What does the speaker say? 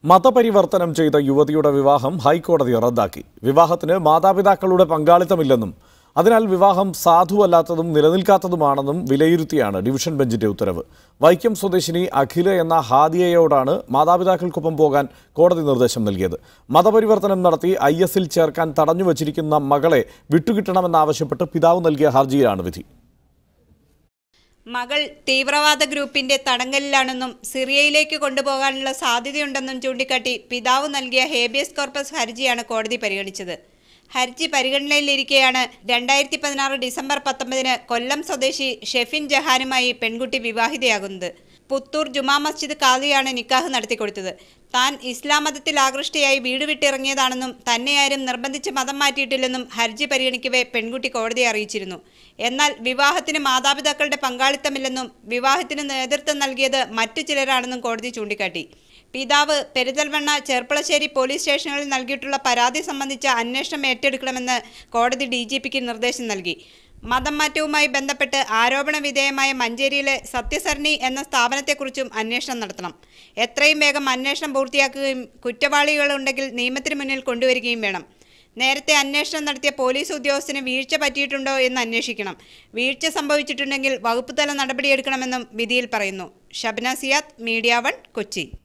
മതപരിവർത്തനം ചെയ്ത യുവതിയുടെ വിവാഹം ഹൈക്കോടതി റദ്ദാക്കി. വിവാഹത്തിന് മാതാപിതാക്കളുടെ പങ്കാളിത്തമില്ലെന്നും അതിനാൽ വിവാഹം സാധുവല്ലാത്തതും നിലനിൽക്കാത്തതുമാണെന്നും വിലയിരുത്തിയാണ് ഡിവിഷൻ ബെഞ്ചിന്റെ ഉത്തരവ്. വൈക്കം സ്വദേശിനി അഖില എന്ന ഹാദിയയോടാണ് മാതാപിതാക്കൾക്കൊപ്പം പോകാൻ കോടതി നിർദ്ദേശം നൽകിയത്. മതപരിവർത്തനം നടത്തി IS-ൽ ചേർക്കാൻ തടഞ്ഞുവച്ചിരിക്കുന്ന മകളെ വിട്ടുകിട്ടണമെന്നാവശ്യപ്പെട്ട് പിതാവ് നൽകിയ ഹർജിയിലാണ് വിധി. മകൾ തീവ്രവാദ ഗ്രൂപ്പിന്റെ തടങ്കലിലാണെന്നും സിറിയയിലേക്ക് കൊണ്ടുപോകാനുള്ള സാധ്യതയുണ്ടെന്നും ചൂണ്ടിക്കാട്ടി പിതാവ് നൽകിയ ഹേബിയസ് കോർപ്പസ് ഹർജിയാണ് കോടതി പരിഗണിച്ചത്. ഹർജി പരിഗണനയിലിരിക്കെയാണ് 2016 ഡിസംബർ 19 കൊല്ലം സ്വദേശി ഷെഫിൻ ജഹാനുമായി പെൺകുട്ടി വിവാഹിതയാകുന്നത്. പുത്തൂർ ജുമാ മസ്ജിദ് ഖാദിയാണ് നിക്കാഹ് നടത്തിക്കൊടുത്തത്. താൻ ഇസ്ലാം മതത്തിൽ ആകൃഷ്ടയായി വീട് വിട്ടിറങ്ങിയതാണെന്നും തന്നെ ആരും നിർബന്ധിച്ച് മതം മാറ്റിയിട്ടില്ലെന്നും ഹർജി പരിഗണിക്കവേ പെൺകുട്ടി കോടതിയെ അറിയിച്ചിരുന്നു. എന്നാൽ വിവാഹത്തിന് മാതാപിതാക്കളുടെ പങ്കാളിത്തമില്ലെന്നും വിവാഹത്തിന് നേതൃത്വം നൽകിയത് മറ്റു ചിലരാണെന്നും കോടതി ചൂണ്ടിക്കാട്ടി. പിതാവ് പെരിന്തൽമണ്ണ, ചെർപ്പളശ്ശേരി പോലീസ് സ്റ്റേഷനുകളിൽ നൽകിയിട്ടുള്ള പരാതി സംബന്ധിച്ച അന്വേഷണം ഏറ്റെടുക്കണമെന്ന് കോടതി DGPക്ക് നിർദ്ദേശം നൽകി. മതം മാറ്റവുമായി ബന്ധപ്പെട്ട് ആരോപണ വിധേയമായ മഞ്ചേരിയിലെ സത്യസരണി എന്ന സ്ഥാപനത്തെക്കുറിച്ചും അന്വേഷണം നടത്തണം. എത്രയും വേഗം അന്വേഷണം പൂർത്തിയാക്കുകയും കുറ്റവാളികളുണ്ടെങ്കിൽ നിയമത്തിന് മുന്നിൽ കൊണ്ടുവരികയും വേണം. നേരത്തെ അന്വേഷണം നടത്തിയ പോലീസ് ഉദ്യോഗസ്ഥന് വീഴ്ച പറ്റിയിട്ടുണ്ടോ എന്ന് അന്വേഷിക്കണം. വീഴ്ച സംഭവിച്ചിട്ടുണ്ടെങ്കിൽ വകുപ്പുതല നടപടിയെടുക്കണമെന്നും വിധിയിൽ പറയുന്നു. ഷബ്ന സിയാദ്, മീഡിയ 1, കൊച്ചി.